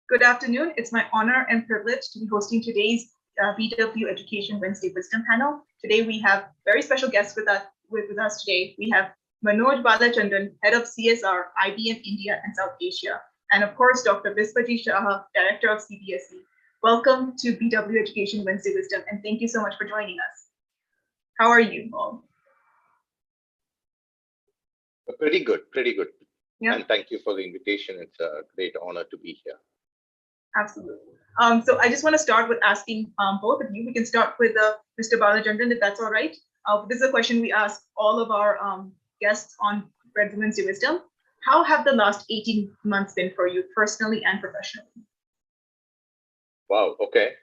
Good afternoon. It's my honor and privilege to be hosting today's BW Education Wednesday Wisdom panel. Today we have very special guests with us today. We have Manoj Balachandran, Head of CSR, IBM India and South Asia, and of course, Dr. Bispati Shah, Director of CBSE. Welcome to BW Education Wednesday Wisdom, and thank you so much for joining us. How are you all? Pretty good. Yeah. And thank you for the invitation. It's a great honor to be here. Absolutely. So I just want to start with asking both of you. We can start with Mr. Balachandran, if that's all right. This is a question we ask all of our guests on Wednesday Wisdom. How have the last 18 months been for you personally and professionally? Wow, okay.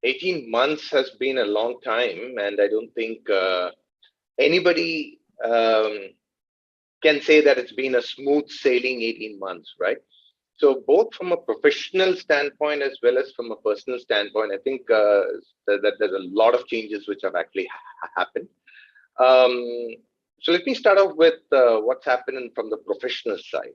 18 months has been a long time, and I don't think anybody can say that it's been a smooth sailing 18 months, right? So both from a professional standpoint as well as from a personal standpoint, I think that there's a lot of changes which have actually happened. So let me start off with what's happened from the professional side.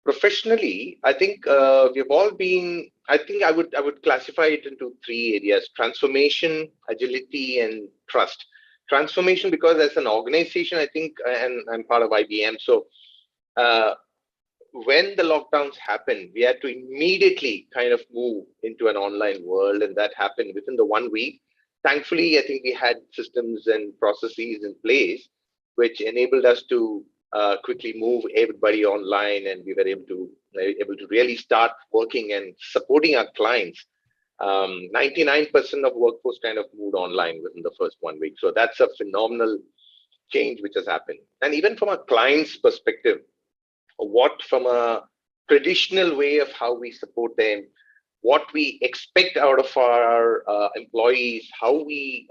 Professionally, I think we've all been, I think I would classify it into three areas: transformation, agility, and trust. Transformation, because as an organization, I think, and I'm part of IBM, so when the lockdowns happened, we had to immediately kind of move into an online world, and that happened within the 1 week. Thankfully, I think we had systems and processes in place which enabled us to quickly move everybody online, and we were able to really start working and supporting our clients. 99% of workforce kind of moved online within the first 1 week. So that's a phenomenal change which has happened. And even from a client's perspective, what from a traditional way of how we support them, what we expect out of our employees, how we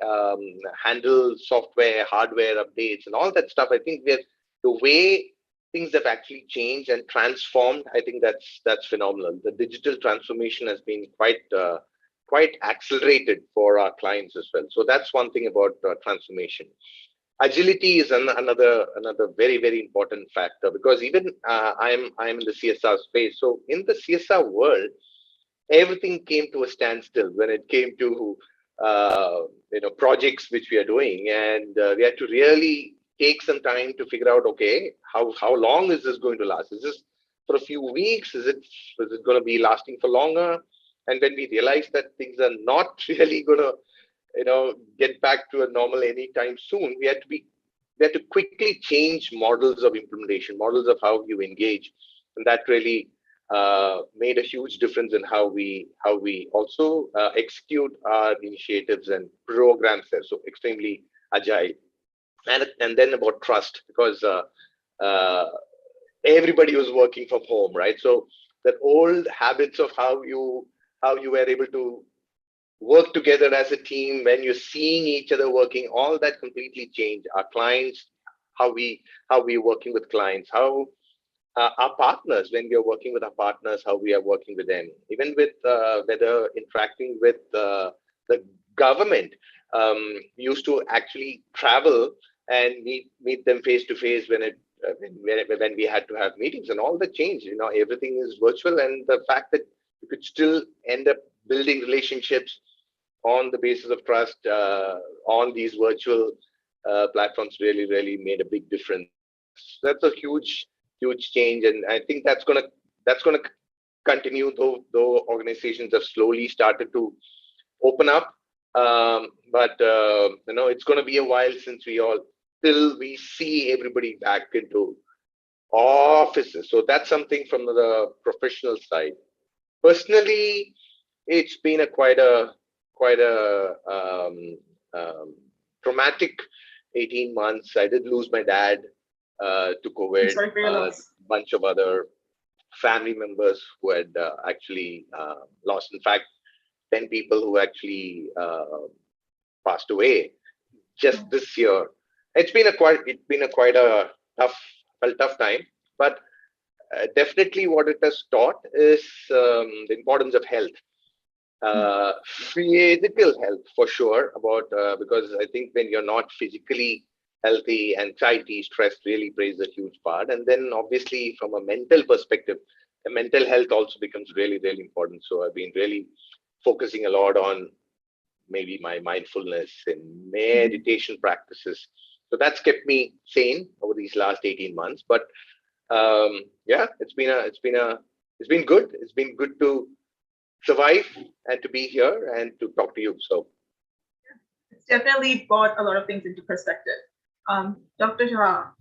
handle software, hardware updates, and all that stuff. I think the way things have actually changed and transformed, I think that's phenomenal. The digital transformation has been quite accelerated for our clients as well. So that's one thing about transformation. Agility is another very, very important factor, because even I'm in the CSR space. So in the CSR world, everything came to a standstill when it came to projects which we are doing, and we had to really take some time to figure out, okay, how long is this going to last? Is this for a few weeks? Is it going to be lasting for longer? And when we realized that things are not really going to get back to a normal anytime soon, we had to quickly change models of implementation, models of how you engage, and that really made a huge difference in how we also execute our initiatives and programs there. So extremely agile. And then about trust, because everybody was working from home, right? So that old habits of how you were able to work together as a team when you're seeing each other working, all that completely changed. Our clients, how we working with clients, how our partners, when we are working with our partners, how we are working with them, even with whether interacting with the government. We used to actually travel and meet them face to face when we had to have meetings, and all that changed. Everything is virtual, and the fact that you could still end up building relationships on the basis of trust on these virtual platforms really made a big difference. That's a huge change, and I think that's gonna continue, though organizations have slowly started to open up. But it's going to be a while till we see everybody back into offices. So that's something from the professional side. Personally, it's been quite a traumatic 18 months. I did lose my dad to COVID. A bunch of other family members who had actually lost. In fact, 10 people who actually passed away just this year. It's been quite a tough time, but definitely what it has taught is the importance of health. Physical health for sure, because I think when you're not physically healthy, anxiety, stress really plays a huge part. And then obviously from a mental perspective, mental health also becomes really, really important. So I've been really focusing a lot on maybe my mindfulness and meditation practices. So that's kept me sane over these last 18 months. But yeah, it's been good. It's been good to survive and to be here and to talk to you. So It's definitely brought a lot of things into perspective. Dr. Shah,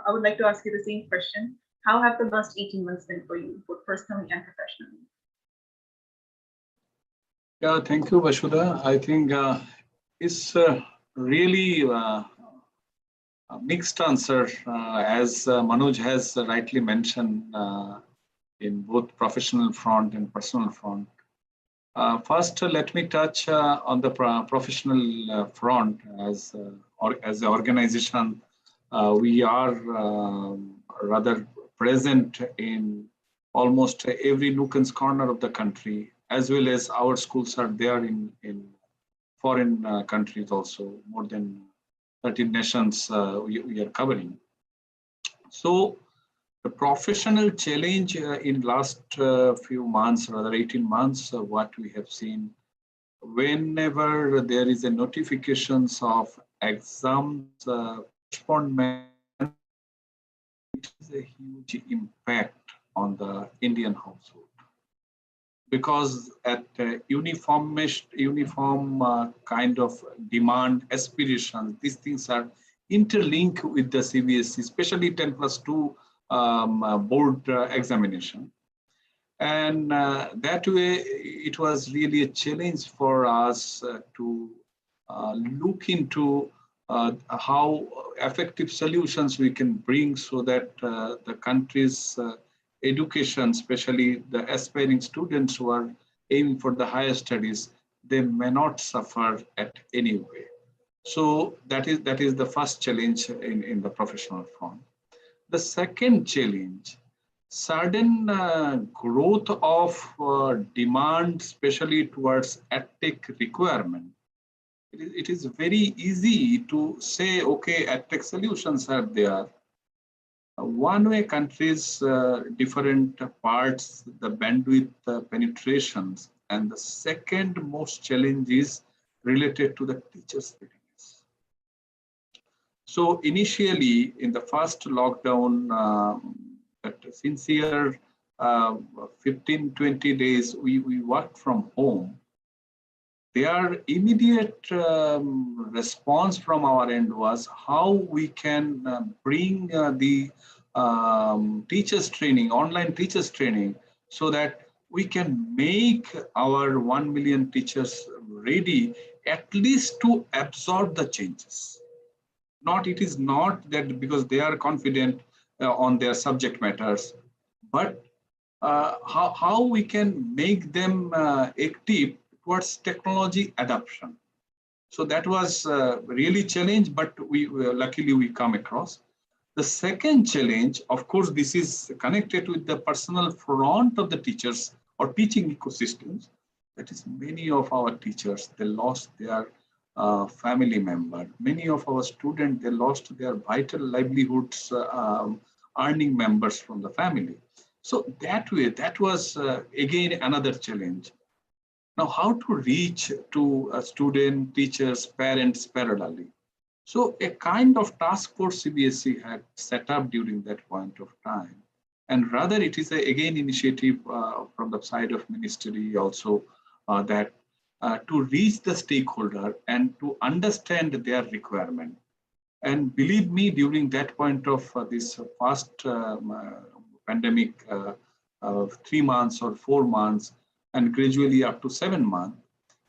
I would like to ask you the same question. How have the last 18 months been for you, both personally and professionally? Yeah, thank you, Vasudha. I think it's really a mixed answer, as Manoj has rightly mentioned, in both professional front and personal front. First, let me touch on the professional front. As an organization, we are rather present in almost every nook and corner of the country, as well as our schools are there in foreign countries also. More than 13 nations we are covering. So the professional challenge in last few months, rather 18 months, what we have seen, whenever there is a notifications of exams postponement, it is a huge impact on the Indian household. Because at uniform kind of demand aspirations, these things are interlinked with the CBSE, especially 10+2 board examination. And that way, it was really a challenge for us to look into how effective solutions we can bring so that the country's education, especially the aspiring students who are aiming for the higher studies, they may not suffer at any way. So that is the first challenge in the professional front. The second challenge, sudden growth of demand, especially towards EdTech requirement. It is very easy to say, okay, EdTech solutions are there. One way countries, different parts, the bandwidth penetrations, and the second most challenge is related to the teachers' readiness. So initially, in the first lockdown, sincere 15-20 days, we worked from home. Their immediate response from our end was how we can bring the teachers training, online teachers training, so that we can make our 1 million teachers ready at least to absorb the changes. It is not that because they are confident on their subject matters, but how we can make them active towards technology adoption. So that was really challenge, but luckily we come across. The second challenge, of course, this is connected with the personal front of the teachers or teaching ecosystems. That is, many of our teachers, they lost their family member. Many of our students, they lost their vital livelihoods, earning members from the family. So that way, that was again another challenge. Now, how to reach to student, teachers, parents parallelly? So a kind of task force CBSE had set up during that point of time. And rather it is again initiative from the side of ministry also that to reach the stakeholder and to understand their requirement. And believe me, during that point of this first pandemic, 3 months or 4 months, and gradually up to 7 months,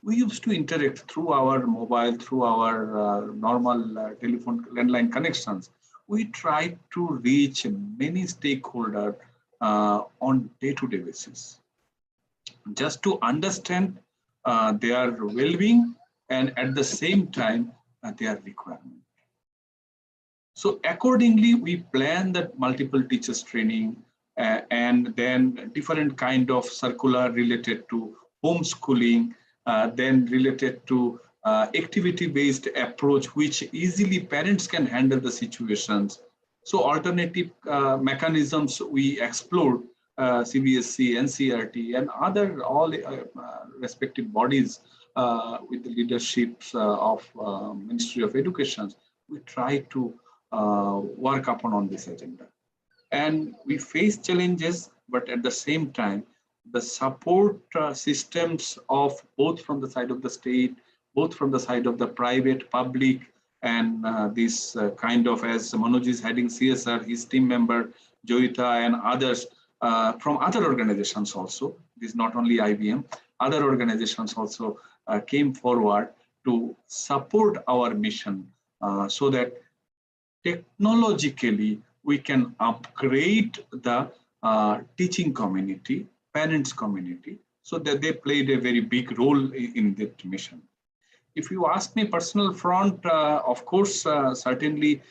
we used to interact through our mobile, through our normal telephone landline connections. We tried to reach many stakeholders on day-to-day basis, just to understand their well-being and at the same time their requirement. So accordingly, we plan that multiple teachers training and then different kind of circular related to homeschooling, then related to activity-based approach, which easily parents can handle the situations. So alternative mechanisms we explored CBSE, NCERT, and other all respective bodies with the leaderships of Ministry of Education, we try to work upon on this agenda. And we face challenges, but at the same time, the support systems of both from the side of the state, both from the side of the private, public, and this kind of, as Manoj is heading CSR, his team member, Joyita and others from other organizations also, this is not only IBM, other organizations also came forward to support our mission so that technologically we can upgrade the teaching community, parents community, so that they played a very big role in that mission. If you ask me personal front, of course, certainly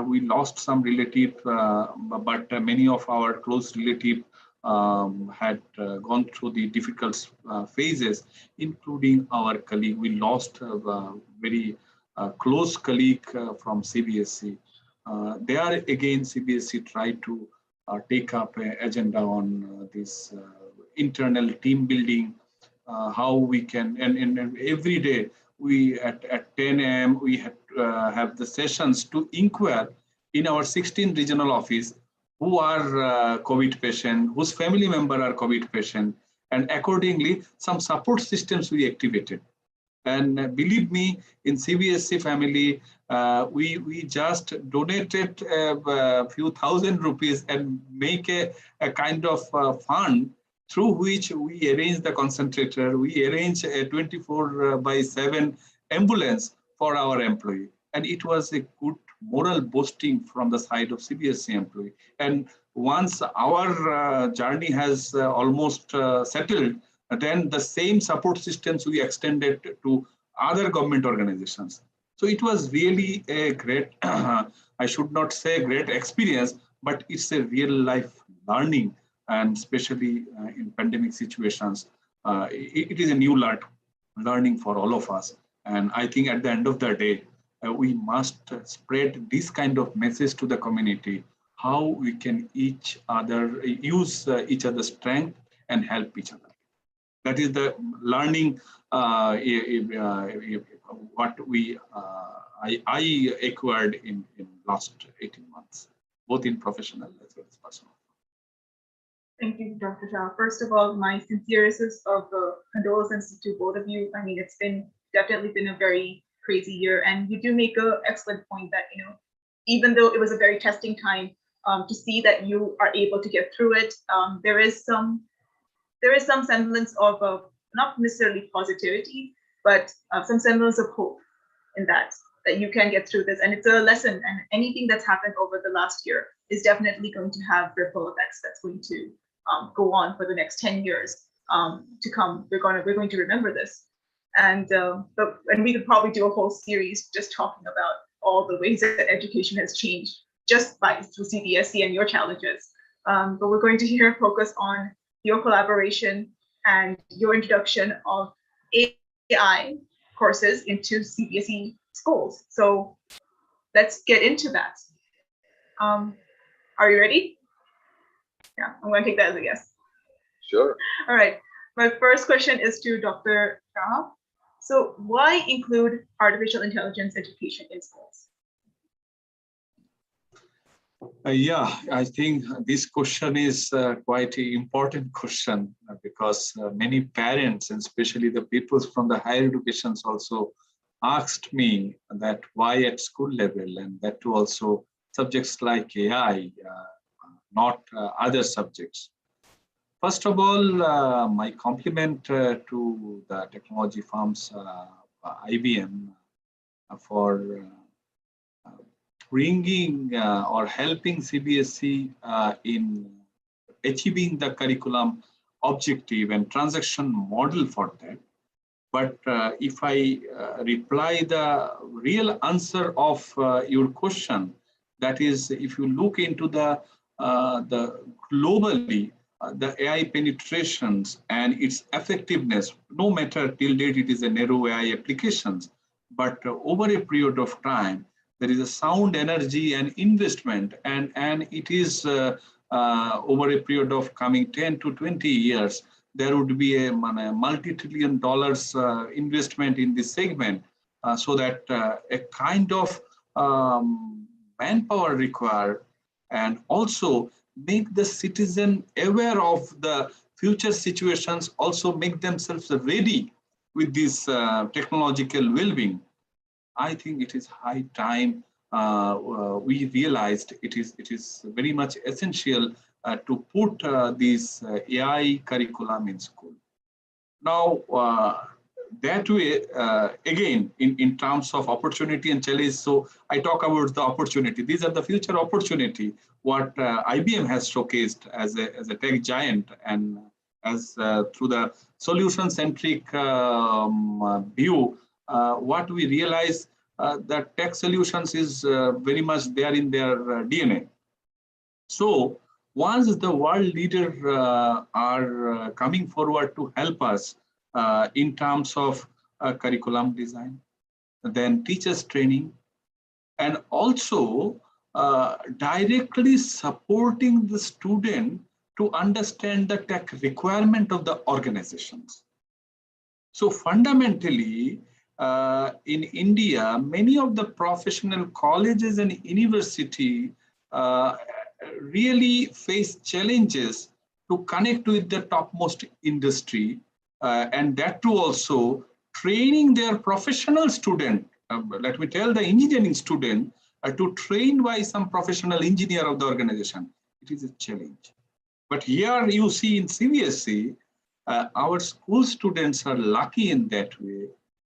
we lost some relative, but many of our close relatives had gone through the difficult phases, including our colleague. We lost a very close colleague from CBSE. There again, CBSE tried to take up an agenda on this internal team building, how we can, and every day, we at 10 a.m. we had have the sessions to inquire in our 16 regional office who are COVID patient, whose family member are COVID patient, and accordingly some support systems we activated. And believe me, in CBSE family, we just donated a few thousand rupees and make a kind of fund through which we arrange the concentrator, we arrange a 24/7 ambulance for our employee. And it was a good moral boosting from the side of CBSE employee. And once our journey has almost settled, then the same support systems we extended to other government organizations. So it was really a great, I should not say great experience, but it's a real life learning. And especially in pandemic situations, it is a new learning for all of us. And I think at the end of the day, we must spread this kind of message to the community, how we can use each other's strength and help each other. That is the learning what I acquired in last 18 months, both in professional as well as personal. Thank you, Dr. Shah. First of all, my sincerest of condolences to both of you. I mean, it's definitely been a very crazy year, and you do make an excellent point that, you know, even though it was a very testing time, to see that you are able to get through it, there is some semblance of not necessarily positivity, but some semblance of hope in that you can get through this. And it's a lesson, and anything that's happened over the last year is definitely going to have ripple effects that's going to go on for the next 10 years to come. We're going to remember this. And we could probably do a whole series just talking about all the ways that education has changed just through CBSE and your challenges. But we're going to here focus on your collaboration and your introduction of AI courses into CBSE schools. So let's get into that. Are you ready? Yeah, I'm going to take that as a yes. Sure. All right. My first question is to Dr. Shah. So why include artificial intelligence education in schools? Yeah, I think this question is quite an important question because many parents, and especially the people from the higher educations, also asked me that why at school level, and that too also subjects like AI, not other subjects. First of all, my compliment to the technology firms, IBM, for bringing or helping CBSE in achieving the curriculum objective and transaction model for that. But if I reply the real answer of your question, that is, if you look into the globally, the AI penetrations and its effectiveness, no matter till date it is a narrow AI applications, but over a period of time, there is a sound energy and investment, and it is over a period of coming 10 to 20 years, there would be a multi-trillion dollars investment in this segment, so that a kind of manpower required, and also make the citizen aware of the future situations, also make themselves ready with this technological well-being. I think it is high time we realized it is very much essential to put this AI curriculum in school. Now, that way, again, in terms of opportunity and challenge, so I talk about the opportunity. These are the future opportunity, what IBM has showcased as a tech giant, and as through the solution-centric view, what we realize that tech solutions is very much there in their DNA. So once the world leaders are coming forward to help us in terms of curriculum design, then teachers training, and also directly supporting the student to understand the tech requirement of the organizations. So fundamentally, in India, many of the professional colleges and university really face challenges to connect with the topmost industry, and that too also training their professional student, let me tell the engineering student, to train by some professional engineer of the organization. It is a challenge. But here you see in CBSE, our school students are lucky in that way,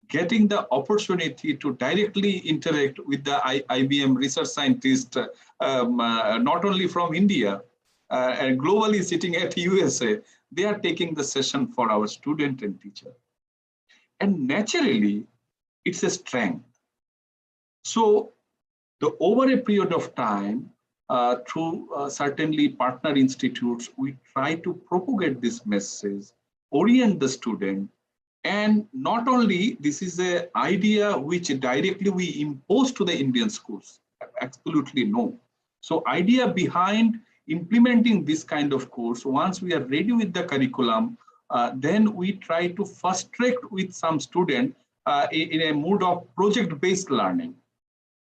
getting the opportunity to directly interact with the IBM research scientist, not only from India, and globally sitting at USA, they are taking the session for our student and teacher. And naturally, it's a strength. So over a period of time, through certainly partner institutes, we try to propagate this message, orient the student. And not only this is an idea which directly we impose to the Indian schools, absolutely no. So idea behind implementing this kind of course, once we are ready with the curriculum, then we try to fast track with some student in a mood of project-based learning.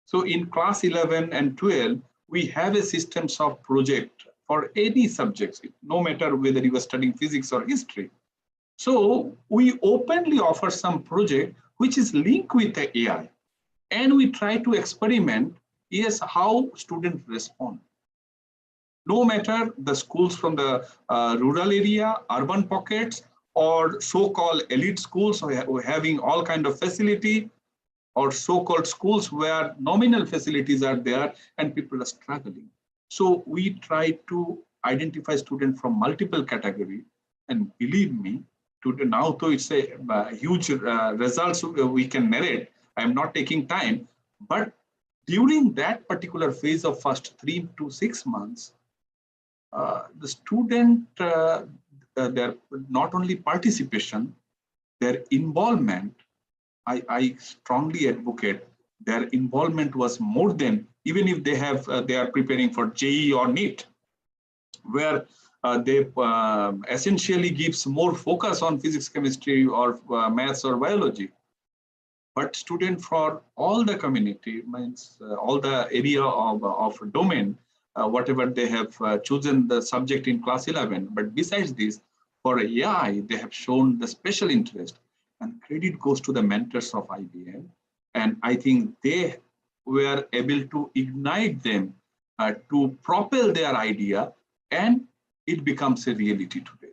So in class 11 and 12, we have a systems of project for any subjects, no matter whether you are studying physics or history. So we openly offer some project which is linked with the AI, and we try to experiment, yes, how students respond. No matter the schools from the rural area, urban pockets, or so-called elite schools having all kind of facility, or so-called schools where nominal facilities are there and people are struggling. So we try to identify students from multiple categories, and believe me, now though it's a huge results we can narrate, I'm not taking time, but during that particular phase of first 3 to 6 months, the student, their not only participation, their involvement, I strongly advocate their involvement was more than, even if they are preparing for JEE or NEET, where they essentially gives more focus on physics, chemistry, or maths or biology. But student for all the community, means all the area of domain, whatever they have chosen the subject in class 11. But besides this, for AI, they have shown the special interest, and credit goes to the mentors of IBM. And I think they were able to ignite them to propel their idea, and it becomes a reality today.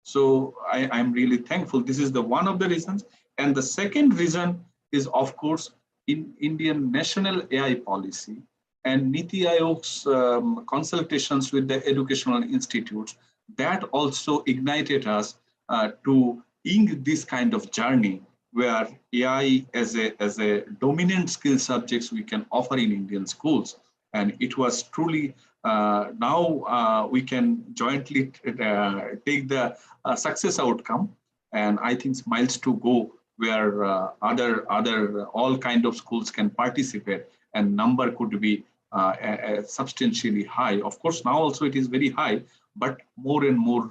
So I'm really thankful. This is the one of the reasons. And the second reason is, of course, in Indian national AI policy and Niti Aayog's consultations with the educational institutes, that also ignited us to ink this kind of journey where AI as a dominant skill subjects we can offer in Indian schools. And it was truly, now we can jointly take the success outcome. And I think miles to go where other all kind of schools can participate. and number could be substantially high. Of course, now also it is very high, but more and more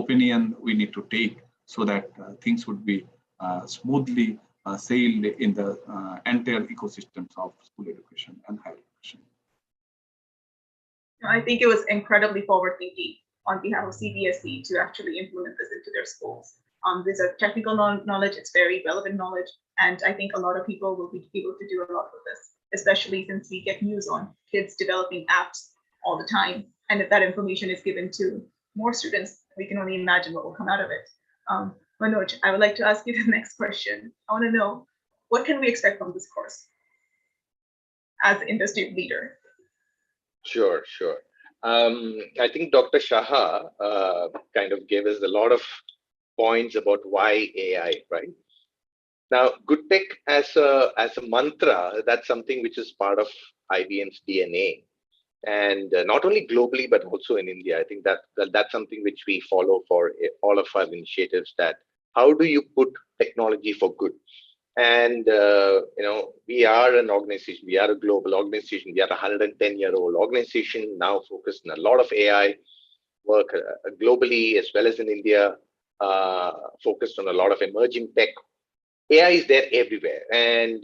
opinion we need to take so that things would be smoothly sailed in the entire ecosystems of school education and higher education. I think it was incredibly forward-thinking on behalf of CBSE to actually implement this into their schools. There's a technical knowledge, it's very relevant knowledge, and I think a lot of people will be able to do a lot with this, especially since we get news on kids developing apps all the time. And if that information is given to more students, we can only imagine what will come out of it. Manoj, I would like to ask you the next question. I want to know, what can we expect from this course as the industry leader? Sure. I think Dr. Shaha kind of gave us a lot of points about why AI, right? Now, good tech as a mantra, that's something which is part of IBM's DNA. And not only globally, but also in India. I think that's something which we follow for all of our initiatives, that how do you put technology for good? And, we are an organization, we are a global organization, we are a 110-year-old organization now focused on a lot of AI work globally as well as in India, focused on a lot of emerging tech. AI is there everywhere. And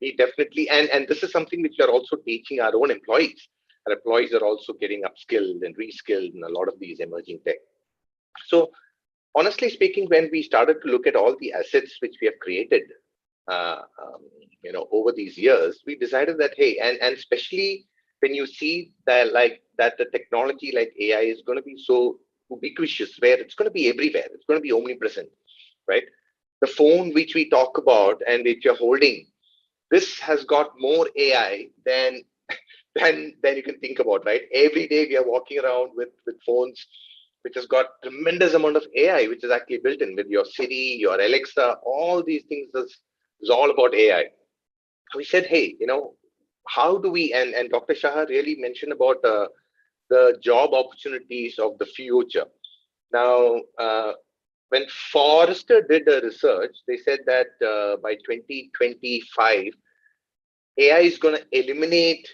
we definitely, and this is something which we are also teaching our own employees. Our employees are also getting upskilled and reskilled in a lot of these emerging tech. So honestly speaking, when we started to look at all the assets which we have created, over these years, we decided that, hey, and especially when you see that the technology like AI is going to be so ubiquitous, where it's going to be everywhere, it's going to be omnipresent, right? The phone which we talk about and which you're holding, this has got more AI than you can think about, right? Every day we are walking around with phones which has got tremendous amount of AI, which is actually built in with your Siri, your Alexa, all these things is all about AI. We said, hey, how do we, and Dr. Shah really mentioned about the job opportunities of the future. Now, when Forrester did a research, they said that by 2025, AI is going to eliminate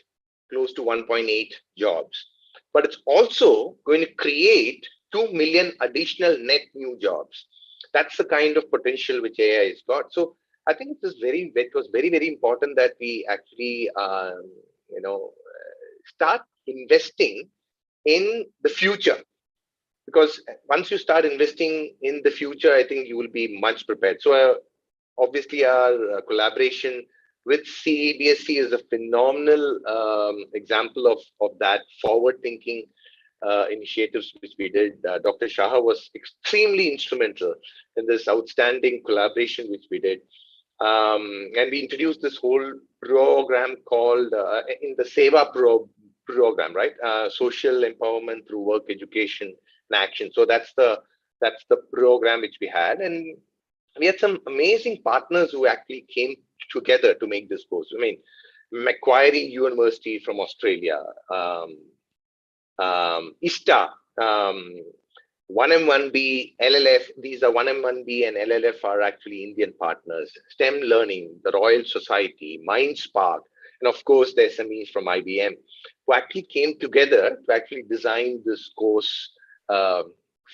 close to 1.8 jobs, but it's also going to create 2 million additional net new jobs. That's the kind of potential which AI has got. So I think it was very, very important that we actually, start investing in the future. Because once you start investing in the future, I think you will be much prepared. So obviously our collaboration with CBSE is a phenomenal example of that forward-thinking initiatives which we did. Dr. Shah was extremely instrumental in this outstanding collaboration which we did. And we introduced this whole program called in the Seva program, right? Social empowerment through work, education, and action. So that's the program which we had, and we had some amazing partners who actually came together to make this course. I mean, Macquarie University from Australia, ISTA, 1M1B, LLF, these are 1M1B and LLF are actually Indian partners, STEM Learning, the Royal Society, MindSpark, and of course the SMEs from IBM, who actually came together to actually design this course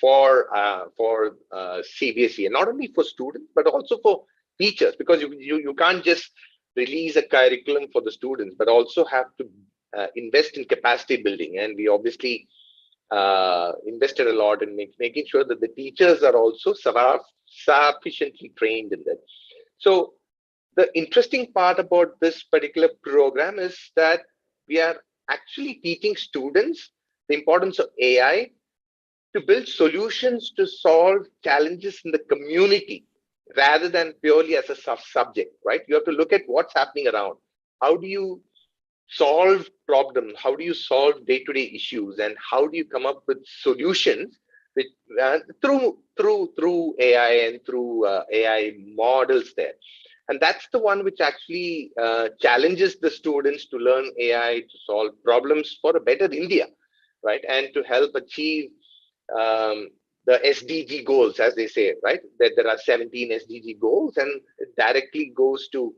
for CBSE, and not only for students, but also for teachers, because you can't just release a curriculum for the students, but also have to invest in capacity building. And we obviously invested a lot in making sure that the teachers are also sufficiently trained in that. So the interesting part about this particular program is that we are actually teaching students the importance of AI to build solutions to solve challenges in the community rather than purely as a subject, right? You have to look at what's happening around. How do you solve problems? How do you solve day-to-day issues? And how do you come up with solutions which, through AI and through AI models there? And that's the one which actually challenges the students to learn AI to solve problems for a better India, right? And to help achieve the SDG goals, as they say, right? That there are 17 SDG goals, and it directly goes to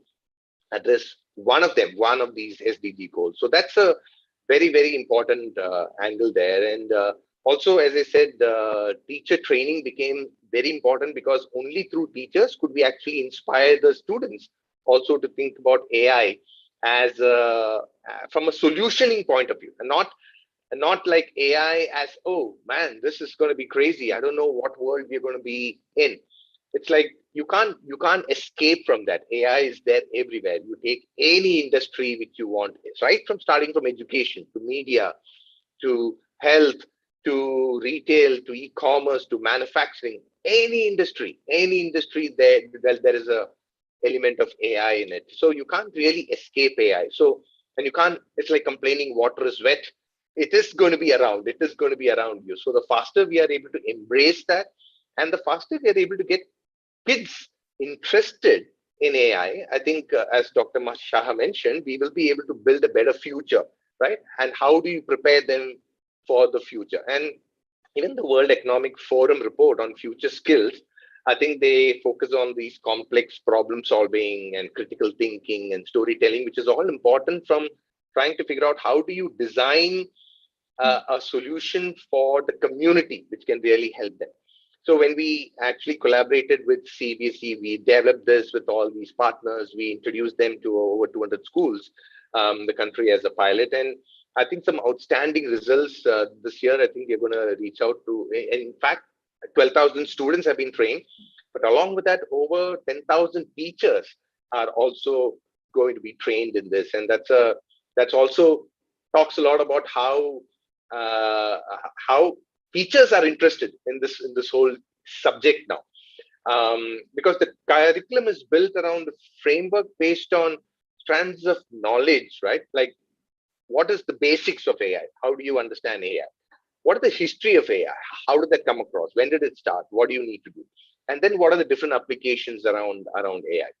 address one of these SDG goals. So that's a very, very important angle there. And also, as I said, teacher training became very important, because only through teachers could we actually inspire the students also to think about AI as from a solutioning point of view, and not like AI as, oh man, this is going to be crazy, I don't know what world we're going to be in. It's like you can't escape from that. AI is there everywhere. You take any industry which you want, right from starting from education to media to health to retail to e-commerce to manufacturing, any industry there is a element of AI in it. So you can't really escape AI. So, and you can't, it's like complaining water is wet. It is going to be around. It is going to be around you. So the faster we are able to embrace that, and the faster we are able to get kids interested in AI, I think, as Dr. Shah mentioned, we will be able to build a better future, right? And how do you prepare them for the future? And even the World Economic Forum report on future skills, I think they focus on these complex problem solving and critical thinking and storytelling, which is all important from trying to figure out how do you design a solution for the community, which can really help them. So when we actually collaborated with CBSE, we developed this with all these partners. We introduced them to over 200 schools, the country as a pilot. And I think some outstanding results this year. I think we're going to reach out to, in fact, 12,000 students have been trained. But along with that, over 10,000 teachers are also going to be trained in this. And that's also talks a lot about how teachers are interested in this whole subject now, because the curriculum is built around a framework based on strands of knowledge, right? Like, what is the basics of AI? How do you understand AI? What is the history of AI? How did that come across? When did it start? What do you need to do? And then what are the different applications around AI?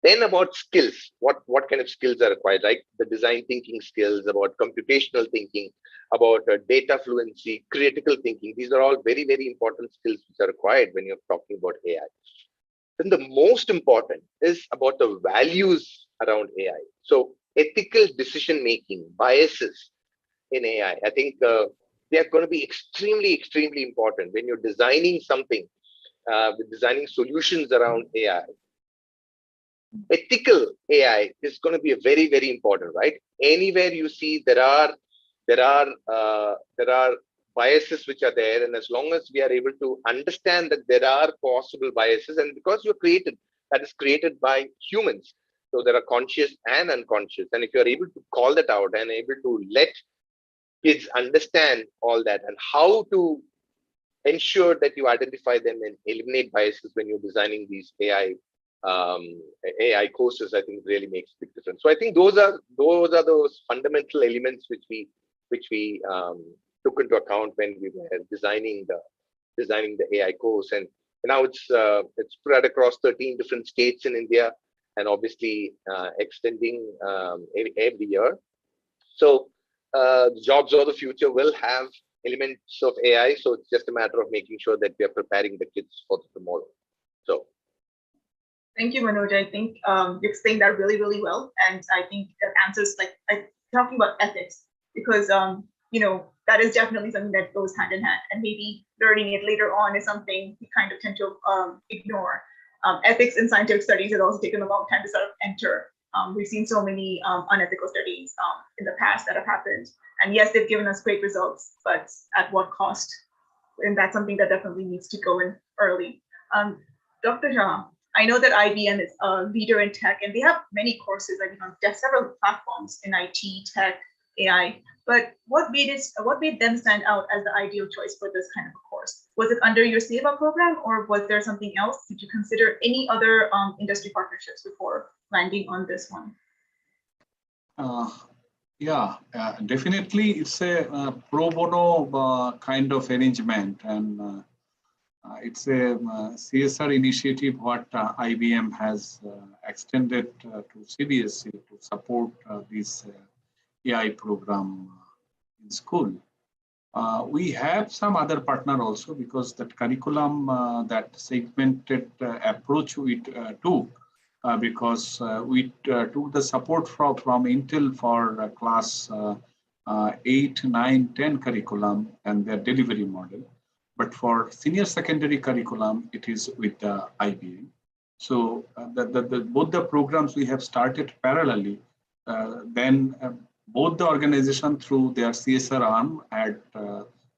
Then about skills, what kind of skills are required, like the design thinking skills, about computational thinking, about data fluency, critical thinking. These are all very, very important skills which are required when you're talking about AI. Then the most important is about the values around AI. So ethical decision making, biases in AI. I think they are going to be extremely, extremely important when you're designing something, designing solutions around AI. Ethical AI is going to be a very, very important, right? Anywhere you see there are biases which are there, and as long as we are able to understand that there are possible biases, and because that is created by humans, so there are conscious and unconscious, and if you are able to call that out and able to let kids understand all that and how to ensure that you identify them and eliminate biases when you're designing these AI courses, I think really makes a big difference. So I think those are those fundamental elements which we took into account when we were designing the AI course. And now it's spread across 13 different states in India, and obviously extending every year. So jobs of the future will have elements of AI. So it's just a matter of making sure that we are preparing the kids for tomorrow. So. Thank you, Manoj. I think you explained that really, really well. And I think that answers, like, talking about ethics, because, that is definitely something that goes hand in hand. And maybe learning it later on is something we kind of tend to ignore. Ethics in scientific studies has also taken a long time to sort of enter. We've seen so many unethical studies in the past that have happened. And yes, they've given us great results, but at what cost? And that's something that definitely needs to go in early. Dr. Jha, I know that IBM is a leader in tech, and they have many courses, like several platforms in IT, tech, AI. But what made them stand out as the ideal choice for this kind of a course? Was it under your SEVA program, or was there something else? Did you consider any other industry partnerships before landing on this one? Yeah, definitely it's a pro bono kind of arrangement, and it's a CSR initiative what IBM has extended to CBSE to support this AI program in school. We have some other partner also, because that curriculum, that segmented approach we took because we took the support from Intel for class 8, 9, 10 curriculum and their delivery model. But for senior secondary curriculum, it is with IBM. So both the programs we have started parallelly. Then both the organization through their CSR arm had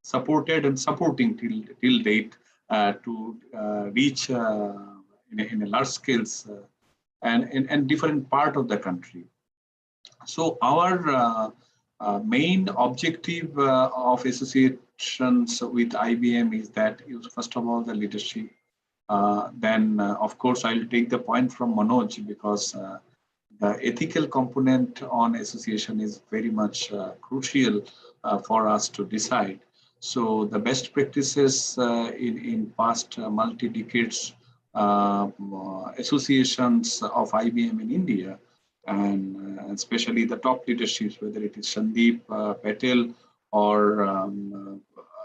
supported and supporting till date to reach in a large scales and in different part of the country. So our main objective of associations with IBM is that first of all the leadership. Then of course I'll take the point from Manoj because the ethical component on association is very much crucial for us to decide. So the best practices in past multi-decades associations of IBM in India, and especially the top leaderships, whether it is Sandeep Patel or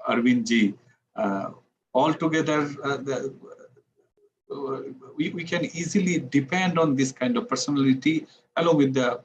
Arvind Ji, all together we can easily depend on this kind of personality along with the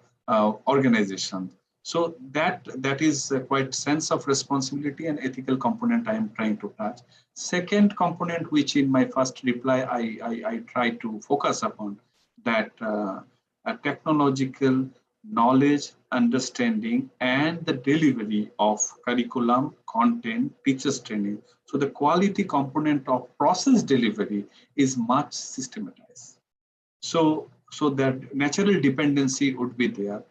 organization. So that is quite sense of responsibility and ethical component I am trying to touch. Second component, which in my first reply I try to focus upon, that a technological knowledge, understanding, and the delivery of curriculum, content, teachers training. So the quality component of process delivery is much systematized. So that natural dependency would be there.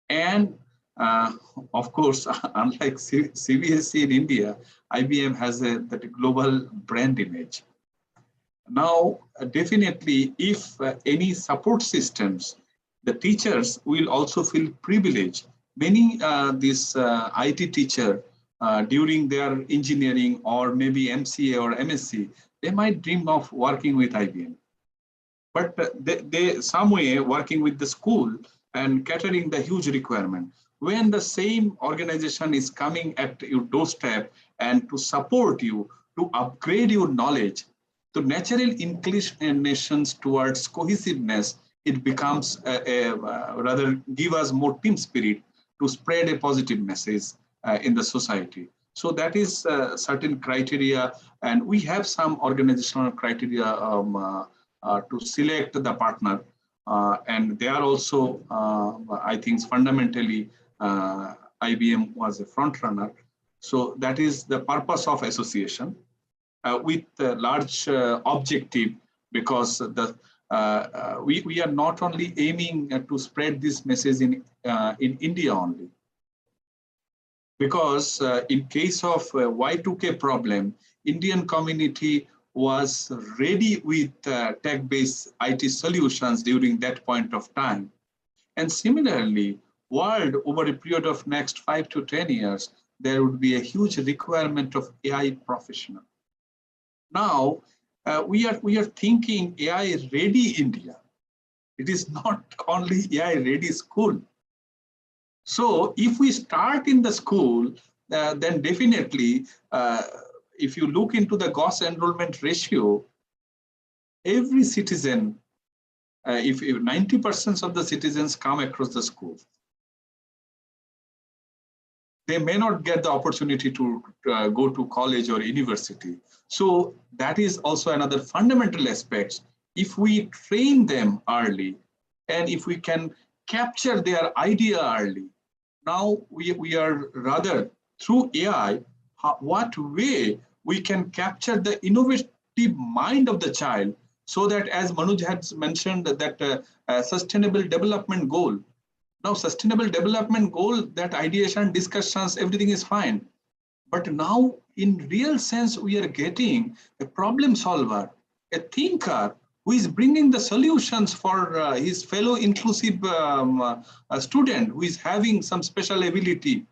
And of course, unlike CBSE in India, IBM has that global brand image. Now, definitely, if any support systems, the teachers will also feel privileged. Many this IT teacher during their engineering or maybe MCA or MSc, they might dream of working with IBM. But they some way working with the school and catering the huge requirement. When the same organization is coming at your doorstep and to support you, to upgrade your knowledge, to natural inclinations towards cohesiveness, it becomes rather give us more team spirit to spread a positive message in the society. So that is certain criteria, and we have some organizational criteria to select the partner, and they are also, I think, fundamentally IBM was a front runner. So that is the purpose of association with a large objective, because we are not only aiming to spread this message in India only. Because in case of Y2K problem, Indian community was ready with tech-based IT solutions during that point of time. And similarly, world over a period of next 5 to 10 years, there would be a huge requirement of AI professional. Now, we are thinking AI ready India. It is not only AI ready school. So if we start in the school, then definitely, if you look into the gross enrollment ratio, every citizen, if 90% of the citizens come across the school, they may not get the opportunity to go to college or university. So that is also another fundamental aspect. If we train them early, and if we can capture their idea early, now we are rather through AI, what way we can capture the innovative mind of the child, so that, as Manoj has mentioned, that sustainable development goal. Now, sustainable development goal, that ideation, discussions, everything is fine. But now, in real sense, we are getting a problem solver, a thinker who is bringing the solutions for his fellow inclusive student who is having some special ability.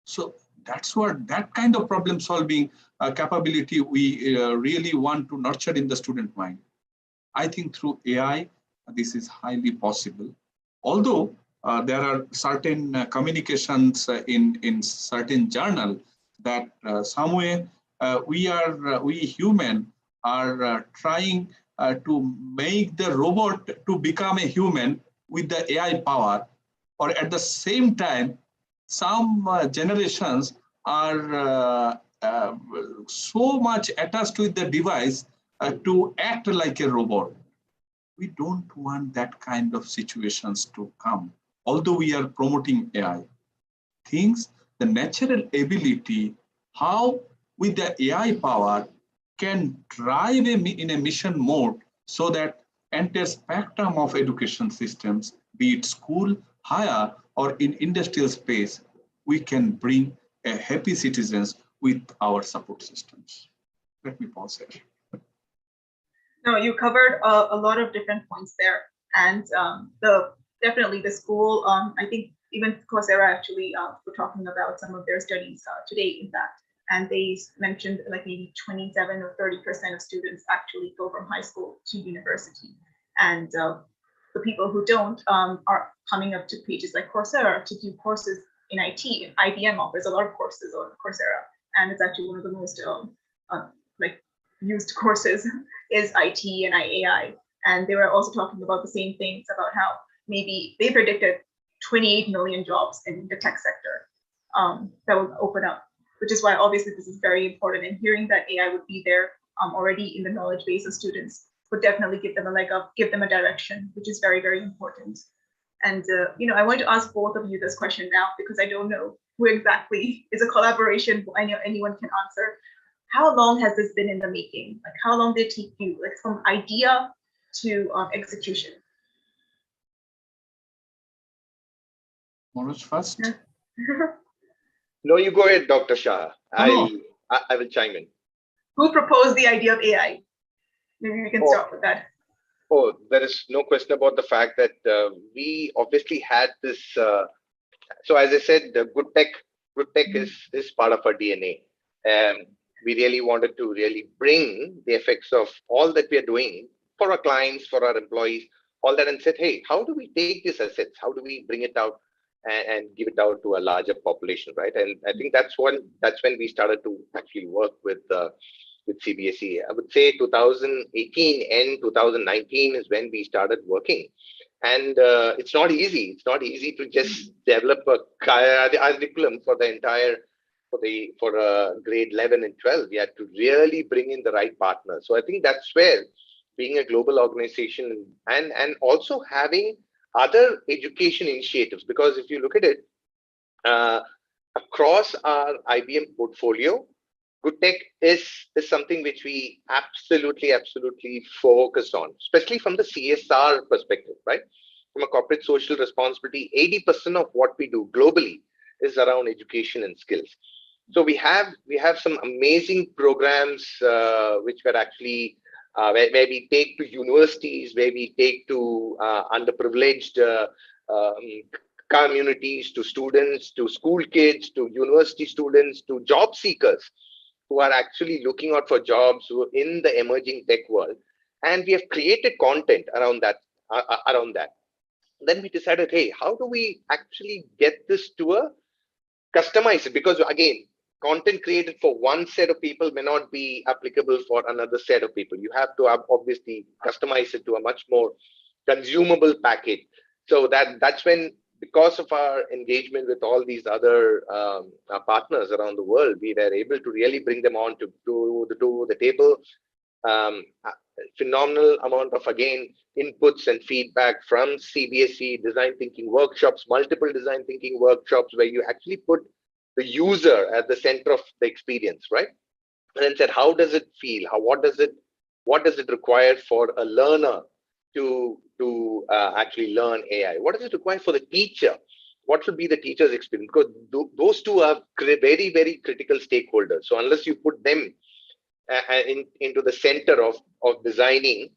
So that's what, that kind of problem solving capability we really want to nurture in the student mind. I think through AI, this is highly possible. Although there are certain communications in certain journal that somewhere we human are trying to make the robot to become a human with the AI power, or at the same time, some generations are so much attached with the device to act like a robot. We don't want that kind of situations to come, although we are promoting AI. Things, the natural ability, how with the AI power can drive in a mission mode so that entire spectrum of education systems, be it school, higher, or in industrial space, we can bring a happy citizens with our support systems. Let me pause here. No, you covered a lot of different points there, and definitely the school. I think even Coursera actually were talking about some of their studies today, in fact, and they mentioned like maybe 27 or 30% of students actually go from high school to university, and the people who don't are coming up to pages like Coursera to do courses in IT. IBM offers a lot of courses on Coursera, and it's actually one of the most like used courses is IT and AI. And they were also talking about the same things about how maybe they predicted 28 million jobs in the tech sector that will open up, which is why obviously this is very important. And hearing that AI would be there already in the knowledge base of students would definitely give them a leg up, give them a direction, which is very, very important. And I want to ask both of you this question now because I don't know who exactly is a collaboration. I know anyone can answer. How long has this been in the making? Like, how long did it take you, like from idea to execution? Manoj first. No, you go ahead, Dr. Shah. No. I will chime in. Who proposed the idea of AI? Maybe we can start with that. Oh, there is no question about the fact that we obviously had this. So as I said, the good tech is part of our DNA. We really wanted to really bring the effects of all that we are doing for our clients, for our employees, all that, and said, hey, how do we take these assets? How do we bring it out and give it out to a larger population, right? And I think that's when we started to actually work with CBSE. I would say 2018 and 2019 is when we started working. And it's not easy. It's not easy to just develop a curriculum for the entire for grade 11 and 12. We had to really bring in the right partners. So I think that's where being a global organization and also having other education initiatives, because if you look at it across our IBM portfolio, good tech is something which we absolutely focus on, especially from the CSR perspective, right? From a corporate social responsibility, 80% of what we do globally is around education and skills. So we have some amazing programs which were actually where we take to universities, where we take to underprivileged communities, to students, to school kids, to university students, to job seekers who are actually looking out for jobs in the emerging tech world. And we have created content around that. Then we decided, hey, how do we actually get this to a customize it? Because again, content created for one set of people may not be applicable for another set of people. You have to obviously customize it to a much more consumable package. So that's when, because of our engagement with all these other partners around the world, we were able to really bring them on to the table. Phenomenal amount of, again, inputs and feedback from CBSE design thinking workshops, multiple design thinking workshops, where you actually put the user at the center of the experience, right? And then said, how does it feel? What does it require for a learner to actually learn AI? What does it require for the teacher? What should be the teacher's experience? Because those two are very, very critical stakeholders. So unless you put them into the center of designing,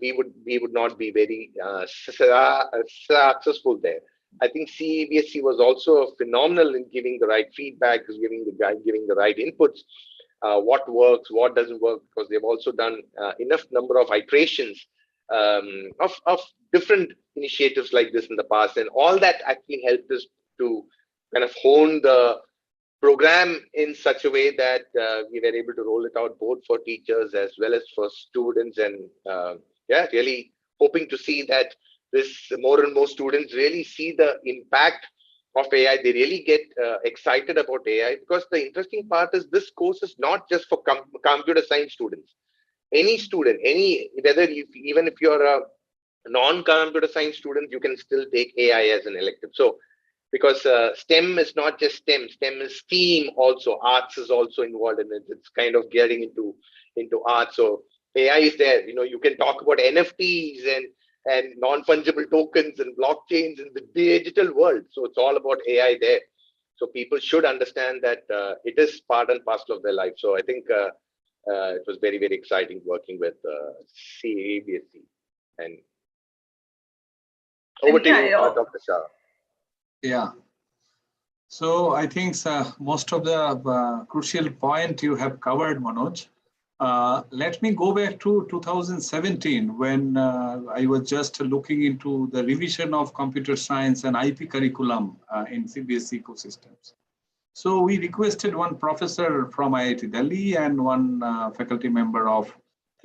we would not be very successful there. I think CBSE was also phenomenal in giving the right feedback, giving the right inputs. What works, what doesn't work, because they've also done enough number of iterations of different initiatives like this in the past, and all that actually helped us to kind of hone the program in such a way that we were able to roll it out both for teachers as well as for students. And yeah, really hoping to see that this more and more students really see the impact of AI. They really get excited about AI, because the interesting part is this course is not just for computer science students. Any student, whether even if you're a non-computer science student, you can still take AI as an elective. So because STEM is not just STEM is STEAM also. Arts is also involved in it. It's kind of getting into art. So AI is there. You can talk about NFTs and non-fungible tokens and blockchains in the digital world. So it's all about AI there. So people should understand that it is part and parcel of their life. So I think it was very, very exciting working with CBSE. And over to you, Dr. Shah. Yeah. So I think most of the crucial point you have covered, Manoj. Let me go back to 2017 when I was just looking into the revision of computer science and IP curriculum in CBSE ecosystems. So we requested one professor from IIT Delhi and one faculty member of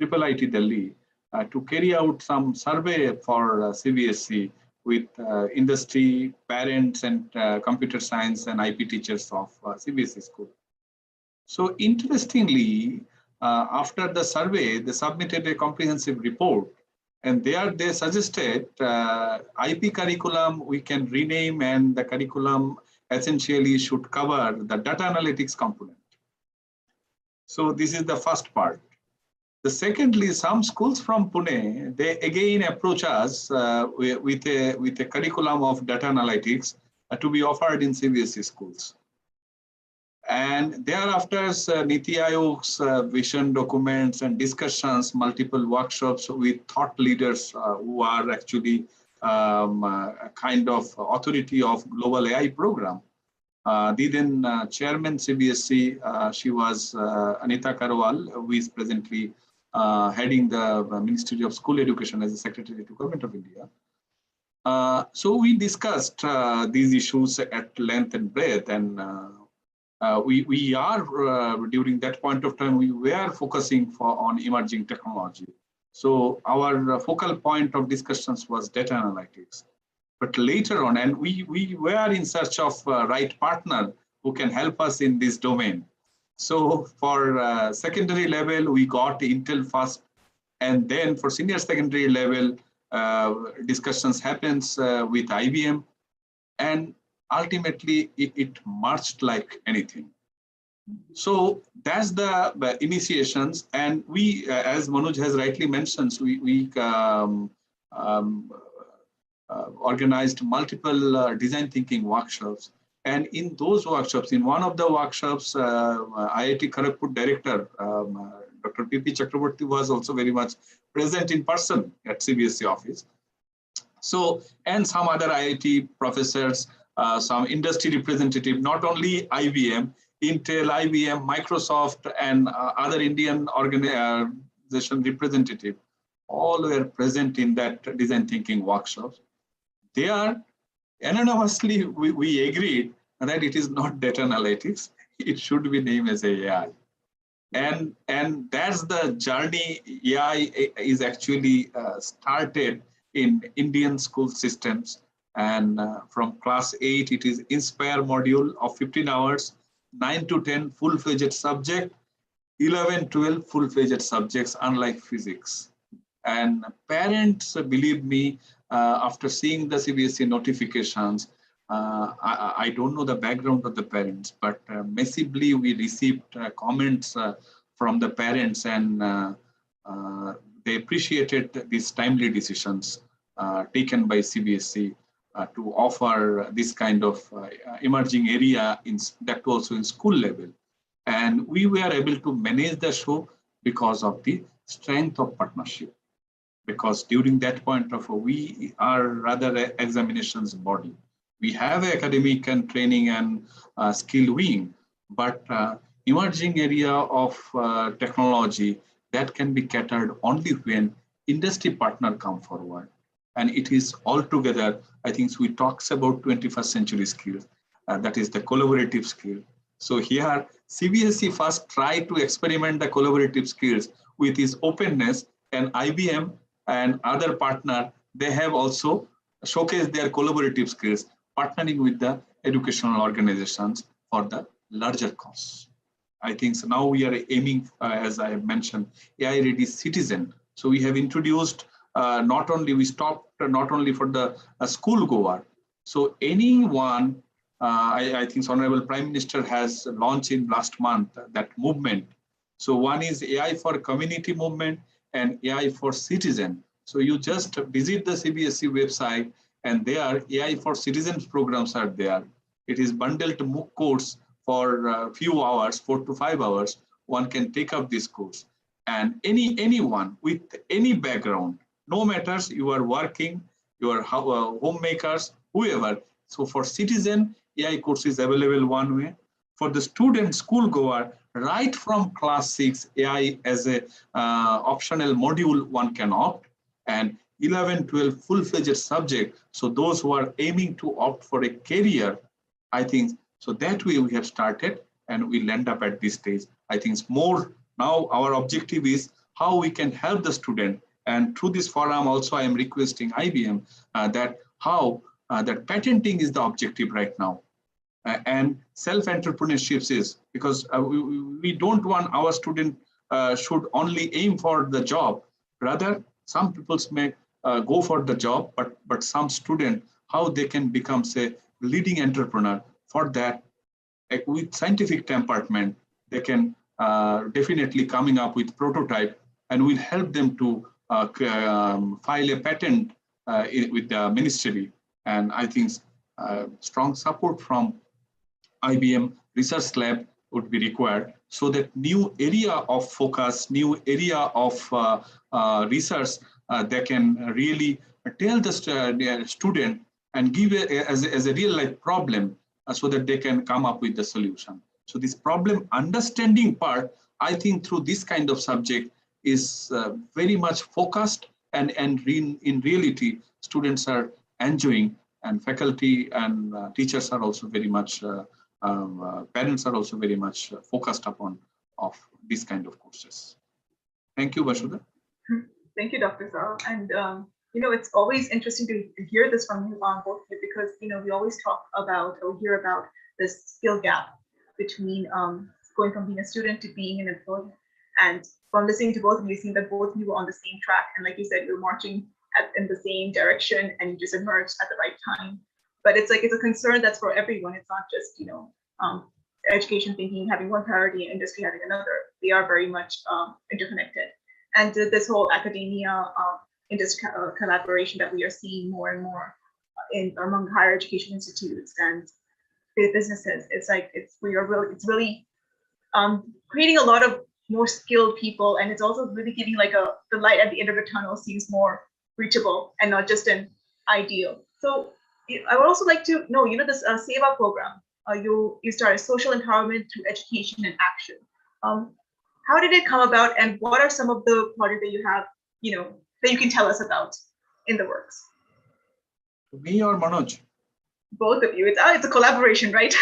IIIT Delhi to carry out some survey for CBSE with industry, parents, and computer science and IP teachers of CBSE school. So interestingly, after the survey, they submitted a comprehensive report, and there they suggested IP curriculum we can rename, and the curriculum essentially should cover the data analytics component. So this is the first part. The secondly, some schools from Pune, they again approach us with a curriculum of data analytics to be offered in CBSE schools. And thereafter, Niti Ayog's vision documents and discussions, multiple workshops with thought leaders who are actually a kind of authority of global AI program. The then chairman CBSE, she was Anita Karwal, who is presently heading the Ministry of School Education as a Secretary to Government of India. So we discussed these issues at length and breadth, and we are during that point of time we were focusing on emerging technology. So our focal point of discussions was data analytics. But later on, and we were in search of right partner who can help us in this domain. So for secondary level, we got Intel first, and then for senior secondary level, discussions happens with IBM, and ultimately it marched like anything. So that's the initiations, and we, as Manoj has rightly mentioned, we organized multiple design thinking workshops. And in those workshops, in one of the workshops, IIT Kharagpur director, Dr. P.P. Chakraborty was also very much present in person at CBSE office. So, and some other IIT professors, some industry representative, not only IBM, Intel, IBM, Microsoft, and other Indian organization representative, all were present in that design thinking workshops. They are anonymously, we agreed that it is not data analytics, it should be named as AI. And that's the journey AI is actually started in Indian school systems. And from class 8, it is Inspire module of 15 hours, 9 to 10 full-fledged subject, 11, 12 full-fledged subjects, unlike physics. And parents, believe me, after seeing the CBSE notifications, I don't know the background of the parents, but massively we received comments from the parents, and they appreciated these timely decisions taken by CBSE to offer this kind of emerging area, that also in school level. And we were able to manage the show because of the strength of partnership. Because during that point of we are rather an examinations body. We have academic and training and skill wing, but emerging area of technology that can be catered only when industry partner come forward. And it is all together, I think we talks about 21st century skills. That is the collaborative skill. So here, CBSE first tried to experiment the collaborative skills with its openness, and IBM and other partner, they have also showcased their collaborative skills, partnering with the educational organizations for the larger cause. I think so now we are aiming, as I have mentioned, AI ready citizen. So we have introduced not only for the school goer. So anyone, I think Honorable Prime Minister has launched in last month that movement. So one is AI for community movement and AI for citizen. So you just visit the CBSE website and there AI for citizens programs are there. It is bundled MOOC course for a few hours, 4 to 5 hours. One can take up this course. And anyone with any background, no matters you are working, you are homemakers, whoever. So for citizen, AI course is available one way. For the student school goer, right from class 6, AI as a optional module one can opt, and 11, 12 full-fledged subject. So those who are aiming to opt for a career, I think, so that way we have started and we'll end up at this stage. I think it's more now our objective is how we can help the student. And through this forum also I am requesting IBM that how that patenting is the objective right now. And self-entrepreneurship is because we don't want our student should only aim for the job. Rather, some people may go for the job, but some student, how they can become, say, leading entrepreneur. For that, with scientific temperament, they can definitely coming up with prototype and will help them to file a patent with the ministry. And I think strong support from IBM research lab would be required so that new area of focus, new area of research, they can really tell the student and give it as a real life problem so that they can come up with the solution. So this problem understanding part, I think through this kind of subject is very much focused and in reality, students are enjoying and faculty and teachers are also very much parents are also very much focused upon of this kind of courses. Thank you, Vasudha. Thank you, Dr. Zara. And it's always interesting to hear this from you on both because we always talk about or hear about this skill gap between going from being a student to being an employee. And from listening to both of you, it seems that both of you were on the same track. And like you said, you're marching in the same direction and you just emerged at the right time. But it's a concern that's for everyone. It's not just, education thinking, having one priority and industry having another. They are very much interconnected. And this whole academia industry collaboration that we are seeing more and more among higher education institutes and businesses, it's really creating a lot of more skilled people, and it's also really giving the light at the end of the tunnel seems more reachable and not just an ideal. So I would also like to know, this SEVA program, you started social empowerment through education and action. How did it come about, and what are some of the projects that you have, that you can tell us about in the works? Me or Manoj? Both of you. It's a collaboration, right?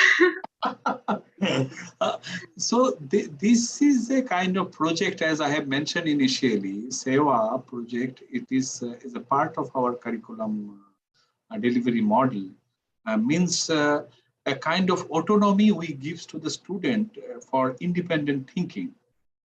So this is a kind of project, as I have mentioned initially, SEVA project. It is a part of our curriculum delivery model. Means a kind of autonomy we give to the student for independent thinking.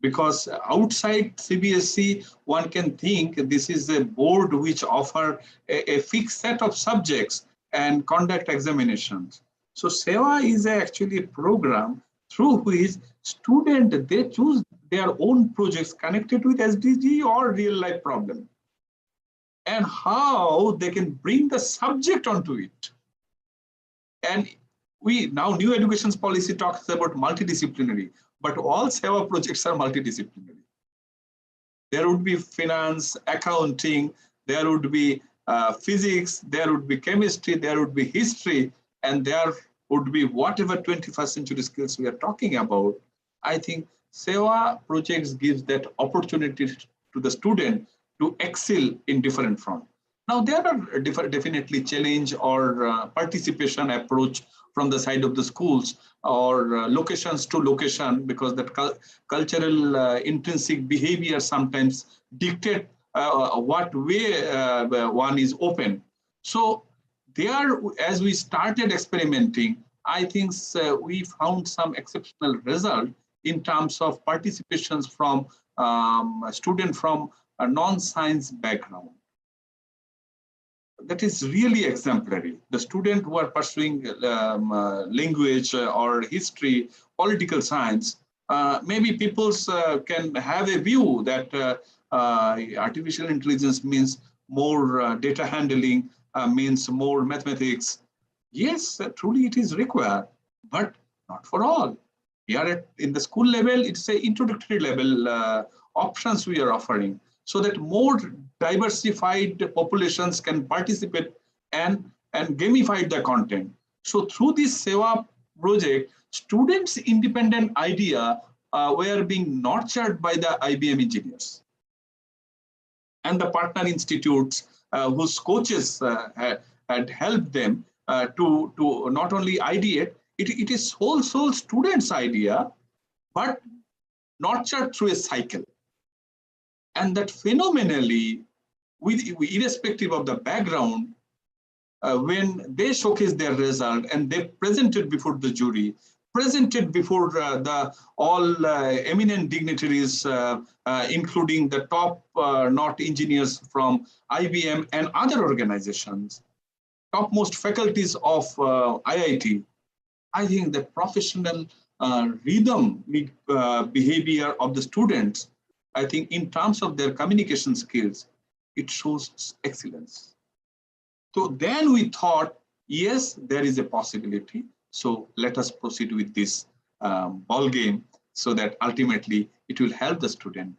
Because outside CBSE, one can think this is a board which offer a fixed set of subjects and conduct examinations. So SEVA is actually a program through which students, they choose their own projects connected with SDG or real life problem, and how they can bring the subject onto it. And we now new education policy talks about multidisciplinary, but all SEVA projects are multidisciplinary. There would be finance, accounting, there would be physics, there would be chemistry, there would be history, and there would be whatever 21st century skills we are talking about. I think SEVA projects gives that opportunity to the student to excel in different fronts. Now, there are definitely challenge or participation approach from the side of the schools or locations to location, because that cultural intrinsic behavior sometimes dictate what way one is open. So there, as we started experimenting, I think we found some exceptional result in terms of participations from a student from a non-science background. That is really exemplary. The students who are pursuing language or history, political science, maybe people can have a view that artificial intelligence means more data handling, means more mathematics. Yes, truly it is required, but not for all. Here in the school level, it's a introductory level options we are offering, so that more diversified populations can participate and gamify the content. So through this Seva project, students' independent idea were being nurtured by the IBM engineers and the partner institutes whose coaches had helped them to not only ideate, it is whole students' idea, but nurtured through a cycle. And that phenomenally, irrespective of the background, when they showcase their result and they presented before the jury, presented before all eminent dignitaries, including the top not engineers from IBM and other organizations, topmost faculties of IIT, I think the professional rhythm behavior of the students, I think in terms of their communication skills, it shows excellence. So then we thought, yes, there is a possibility. So let us proceed with this ball game, so that ultimately it will help the student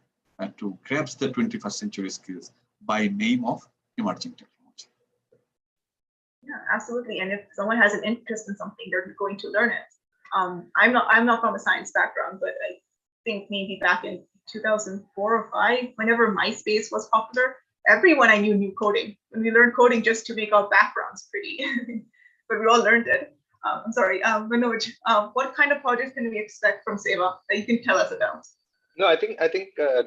to grasp the 21st century skills by name of emerging technology. Yeah, absolutely. And if someone has an interest in something, they're going to learn it. I'm not from a science background, but I think maybe back in 2004 or 5, whenever MySpace was popular, everyone I knew coding. And we learned coding just to make our backgrounds pretty, but we all learned it. I'm sorry, Manoj, what kind of projects can we expect from Seva that you can tell us about? No, I think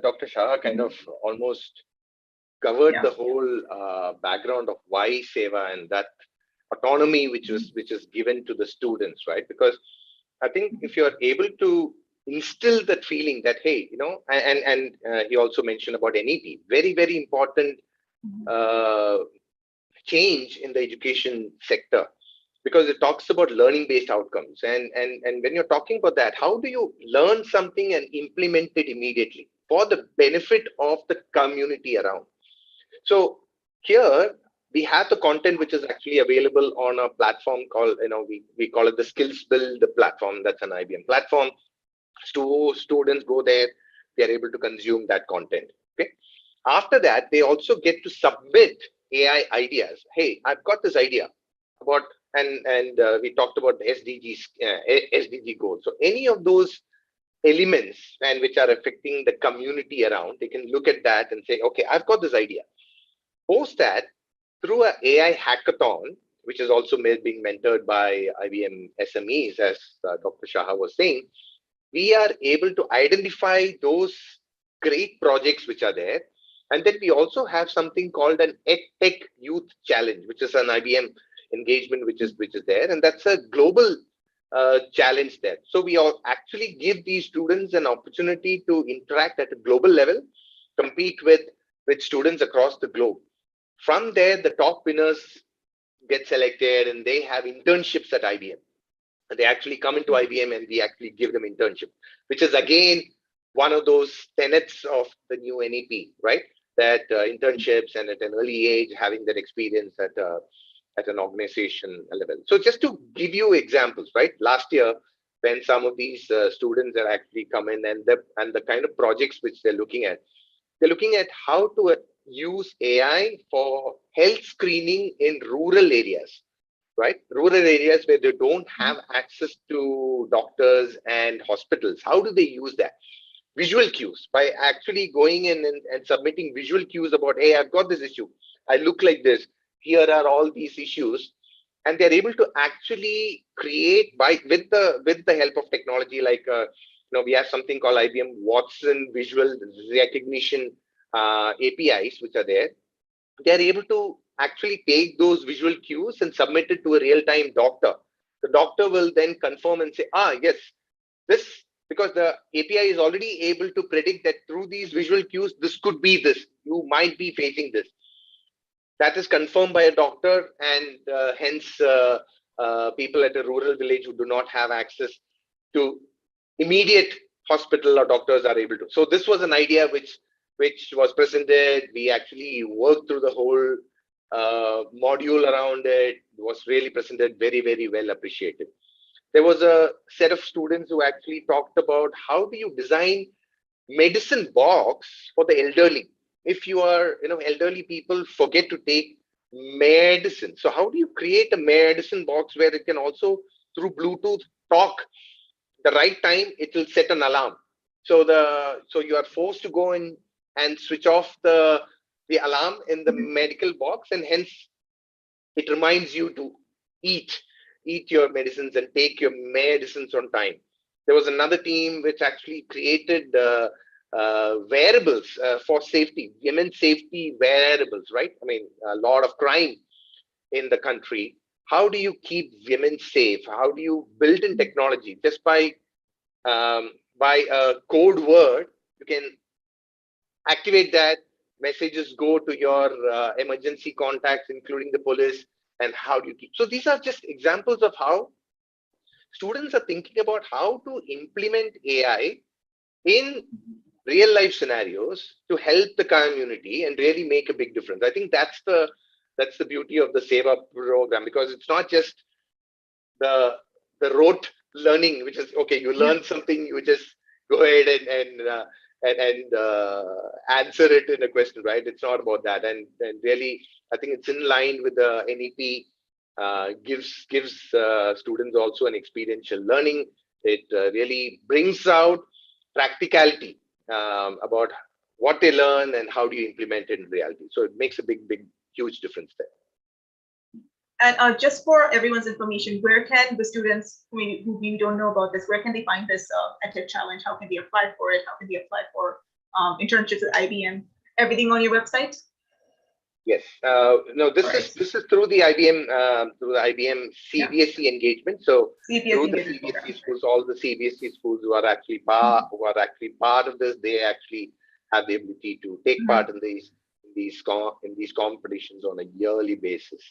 Dr. Shah kind of almost covered the whole background of why Seva and that autonomy which is given to the students, right? Because I think if you're able to instill that feeling that, hey, you know, and he also mentioned about NEP, very important change in the education sector, because it talks about learning based outcomes, and when you're talking about that, how do you learn something and implement it immediately for the benefit of the community around? So here we have the content which is actually available on a platform called, you know, we call it the Skills Build platform. That's an IBM platform. Students go there, they are able to consume that content. Okay. After that, they also get to submit AI ideas. Hey, I've got this idea about, and we talked about the SDG goals. So any of those elements and which are affecting the community around, they can look at that and say, okay, I've got this idea. Post that through an AI hackathon, which is also being mentored by IBM SMEs, as Dr. Shah was saying. We are able to identify those great projects which are there. And then we also have something called an EdTech Youth Challenge, which is an IBM engagement which is there. And that's a global challenge there. So we all actually give these students an opportunity to interact at a global level, compete with students across the globe. From there, the top winners get selected and they have internships at IBM. And they actually come into IBM and we actually give them internship, which is again one of those tenets of the new NEP, right? That internships and at an early age, having that experience at an organization level. So just to give you examples, right? Last year, when some of these students are actually come in and the kind of projects which they're looking at how to use AI for health screening in rural areas. Right? Rural areas where they don't have access to doctors and hospitals. How do they use that? Visual cues, by actually going in and submitting visual cues about, hey, I've got this issue. I look like this. Here are all these issues. And they're able to actually create with the help of technology, like we have something called IBM Watson visual recognition APIs, which are there. They're able to actually take those visual cues and submit it to a real-time doctor. The doctor will then confirm and say, yes, this, because the API is already able to predict that through these visual cues, this could be this. You might be facing this. That is confirmed by a doctor, and hence people at a rural village who do not have access to immediate hospital or doctors are able to. So this was an idea which was presented. We actually worked through the whole module around it. It was really presented, very, very well appreciated. There was a set of students who actually talked about how do you design medicine box for the elderly. If you are, elderly people forget to take medicine. So how do you create a medicine box where it can also, through Bluetooth, talk the right time? It will set an alarm. So you are forced to go in and switch off the alarm in the medical box, and hence it reminds you to eat your medicines and take your medicines on time. There was another team which actually created wearables for safety, women's safety wearables, right? I mean, a lot of crime in the country. How do you keep women safe? How do you build in technology? Just by a code word, you can activate that. Messages go to your emergency contacts, including the police. And how do you keep? So these are just examples of how students are thinking about how to implement AI in real life scenarios to help the community and really make a big difference. I think that's the beauty of the Seva program, because it's not just the rote learning, which is okay. You learn something, you just go ahead and answer it in a question, right? It's not about that. And really, I think it's in line with the NEP. Gives students also an experiential learning. It really brings out practicality about what they learn and how do you implement it in reality. So it makes a big, huge difference there. And just for everyone's information, where can the students who maybe don't know about this, where can they find this EdTech challenge? How can they apply for it? How can they apply for internships at IBM? Everything on your website? Yes. No, this is through the IBM CBSE engagement. So through the CBSE schools, all the CBSE schools who are actually part of this, they actually have the ability to take part in these competitions on a yearly basis.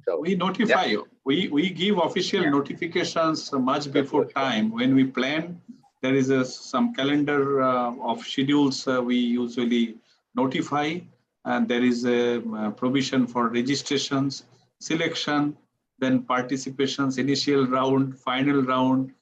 So we notify you. We give official notifications much before time. When we plan, there is some calendar of schedules we usually notify, and there is a provision for registrations, selection, then participations, initial round, final round,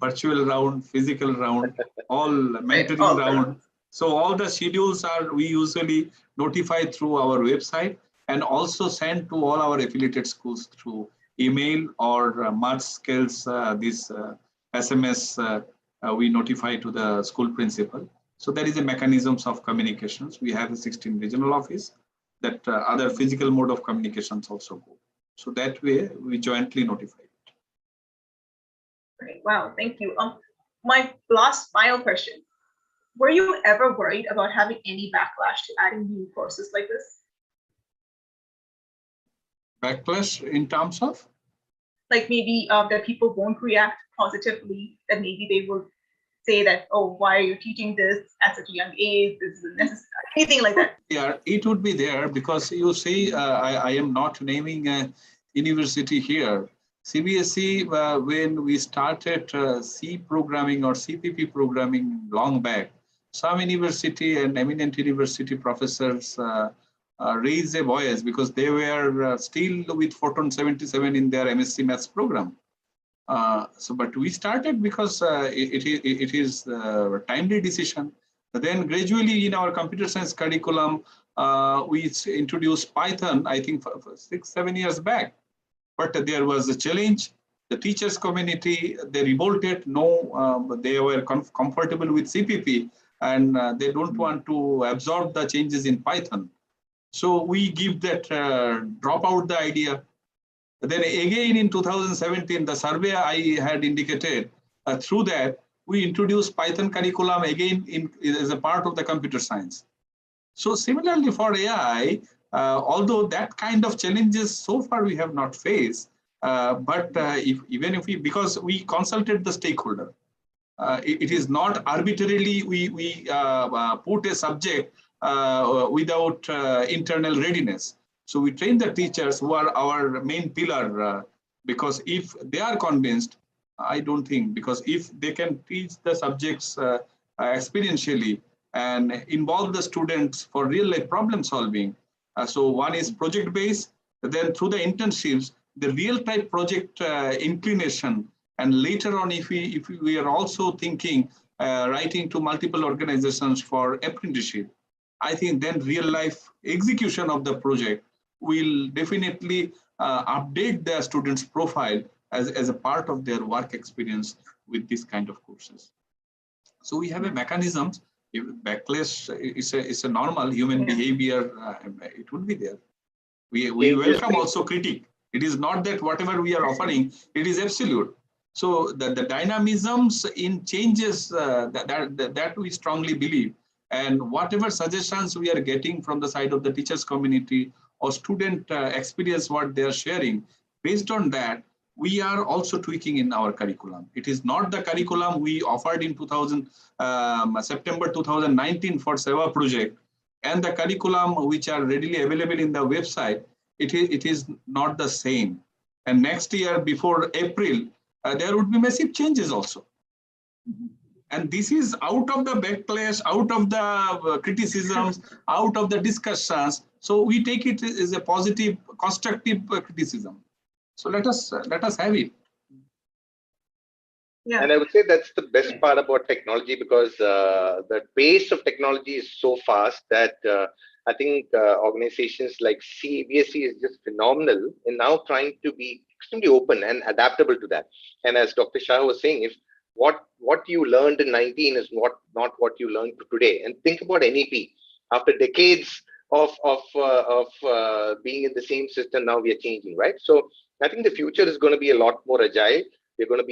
virtual round, physical round, all mentoring round. So all the schedules we usually notify through our website, and also send to all our affiliated schools through email or March scales, this SMS we notify to the school principal. So there is a mechanisms of communications. We have a 16 regional office that other physical mode of communications also go. So that way we jointly notify it. Great. Wow, thank you. My last final question. Were you ever worried about having any backlash to adding new courses like this? Backlash in terms of? Like maybe that people won't react positively, that maybe they will say that, oh, why are you teaching this at such a young age? This isn't necessary. Anything like that. Yeah, it would be there, because you see, I am not naming a university here. CBSE, when we started C programming or CPP programming long back, some university and eminent university professors raised a voice because they were still with Photon 77 in their MSc Maths program. But we started because it is a timely decision. Then gradually in our computer science curriculum, we introduced Python, I think for 6-7 years back. But there was a challenge. The teachers community, they revolted. No, they were comfortable with CPP, and they don't want to absorb the changes in Python. So we give that, drop out the idea. Then again in 2017, the survey I had indicated, through that, we introduced Python curriculum again as a part of the computer science. So similarly for AI, although that kind of challenges so far we have not faced, but even if we, because we consulted the stakeholder, it is not arbitrarily we put a subject without internal readiness. So we train the teachers who are our main pillar, because if they are convinced, I don't think, because if they can teach the subjects experientially and involve the students for real life problem solving. So one is project based, then through the internships, the real type project inclination. And later on, if we are also thinking writing to multiple organizations for apprenticeship, I think then real life execution of the project will definitely update the students' profile as a part of their work experience with this kind of courses. So we have a mechanism. If backlash is a normal human behavior, it would be there. We welcome also critique. It is not that whatever we are offering, it is absolute. So the dynamisms in changes that we strongly believe, and whatever suggestions we are getting from the side of the teachers community or student experience what they are sharing, based on that, we are also tweaking in our curriculum. It is not the curriculum we offered in September 2019 for SEVA project, and the curriculum which are readily available in the website, it is not the same. And next year, before April, there would be massive changes also. And this is out of the backlash, out of the criticisms, out of the discussions. So we take it as a positive, constructive criticism. So let us have it. Yeah. And I would say that's the best part about technology, because the pace of technology is so fast that I think organizations like CBSE is just phenomenal in now trying to be extremely open and adaptable to that. And as Dr. Shah was saying, if what you learned in 19 is not what you learned today. And think about NEP. After decades of being in the same system, now we are changing, right? So I think the future is going to be a lot more agile. We're going to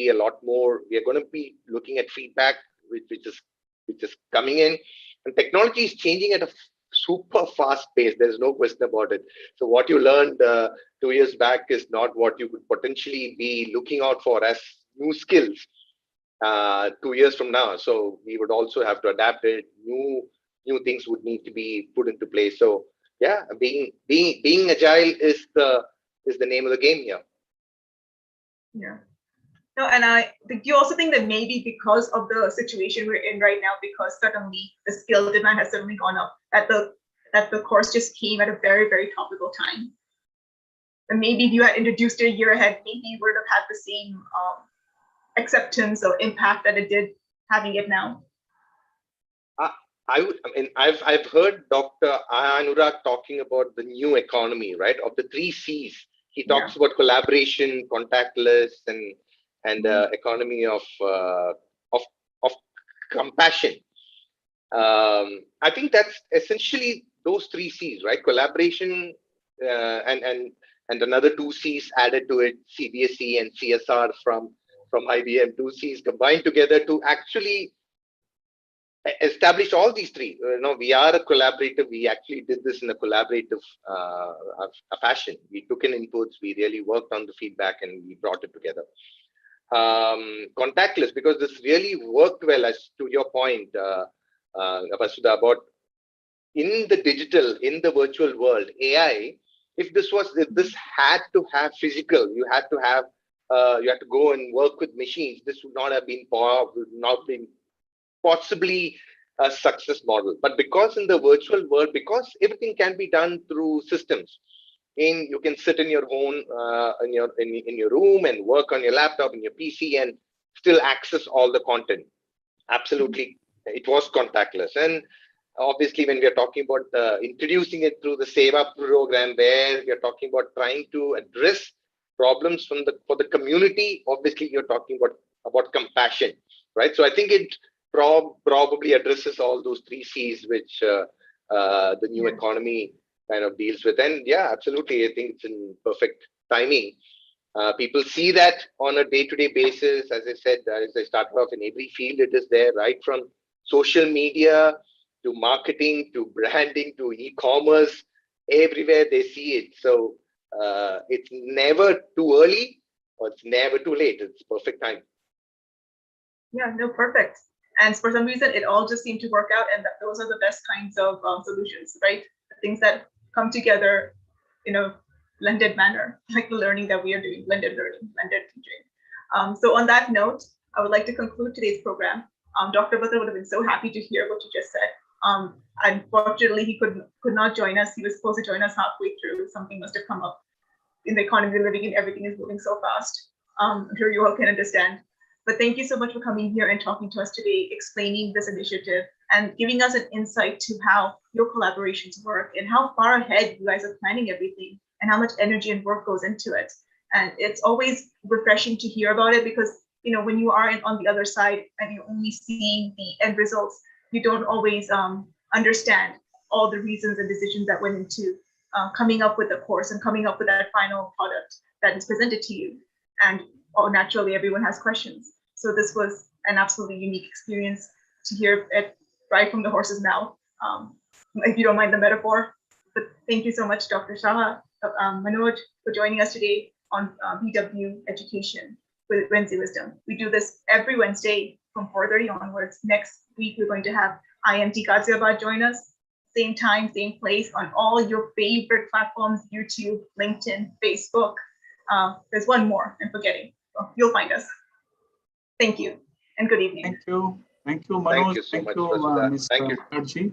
be looking at feedback which is coming in, and technology is changing at a super fast pace. There's no question about it. So what you learned 2 years back is not what you could potentially be looking out for as new skills 2 years from now. So we would also have to adapt it. New things would need to be put into place. So yeah, being agile is the name of the game here. Yeah. No, and do you also think that maybe because of the situation we're in right now, because suddenly the skill demand has suddenly gone up, that the course just came at a very, very topical time? And maybe if you had introduced it a year ahead, maybe you would have had the same acceptance or impact that it did having it now. I've heard Dr. Anurag talking about the new economy, right? Of the 3 C's. He talks about collaboration, contactless, and economy of compassion. I think that's essentially those 3 C's, right? Collaboration and another 2 C's added to it, CBSE and CSR from IBM, 2 C's combined together to actually establish all these 3. We are a collaborative. We actually did this in a collaborative fashion. We took in inputs. We really worked on the feedback and we brought it together. Contactless, because this really worked well, as to your point, Vasudha, about in the digital, in the virtual world, AI. If this had to have physical, you had to go and work with machines. This would not have been possibly a success model. But because in the virtual world, because everything can be done through systems, you can sit in your own in your room and work on your laptop and your PC and still access all the content. Absolutely, it was contactless. And obviously, when we are talking about introducing it through the SEVA program, where we are talking about trying to address problems for the community, obviously you're talking about compassion, right? So I think it probably addresses all those 3 C's which the new economy kind of deals with. And yeah, absolutely. I think it's in perfect timing. People see that on a day-to-day basis. As I said, as I started off, in every field, it is there, right from social media to marketing to branding to e-commerce. Everywhere they see it. So it's never too early or it's never too late. It's perfect time. Yeah, no, perfect. And for some reason, it all just seemed to work out, and those are the best kinds of solutions, right? The things that come together in a blended manner, like the learning that we are doing, blended learning, blended teaching. So on that note, I would like to conclude today's program. Dr. Butler would have been so happy to hear what you just said. Unfortunately, he could not join us. He was supposed to join us halfway through. Something must have come up in the economy we're living in. Everything is moving so fast. I'm sure you all can understand. But thank you so much for coming here and talking to us today, explaining this initiative and giving us an insight to how your collaborations work and how far ahead you guys are planning everything and how much energy and work goes into it. And it's always refreshing to hear about it because, you know, when you are on the other side and you're only seeing the end results, you don't always understand all the reasons and decisions that went into coming up with the course and coming up with that final product that is presented to you. And naturally, everyone has questions. So this was an absolutely unique experience to hear it right from the horse's mouth, if you don't mind the metaphor. But thank you so much, Dr. Shah, Manoj, for joining us today on BW Education with Wednesday Wisdom. We do this every Wednesday from 4:30 onwards. Next week, we're going to have IMT Ghaziabad join us. Same time, same place on all your favorite platforms, YouTube, LinkedIn, Facebook. There's one more I'm forgetting. So you'll find us. Thank you and good evening. Thank you. Thank you, Manoj. Thank you so much, Vasudha. Mr. Thank you. Mukherjee.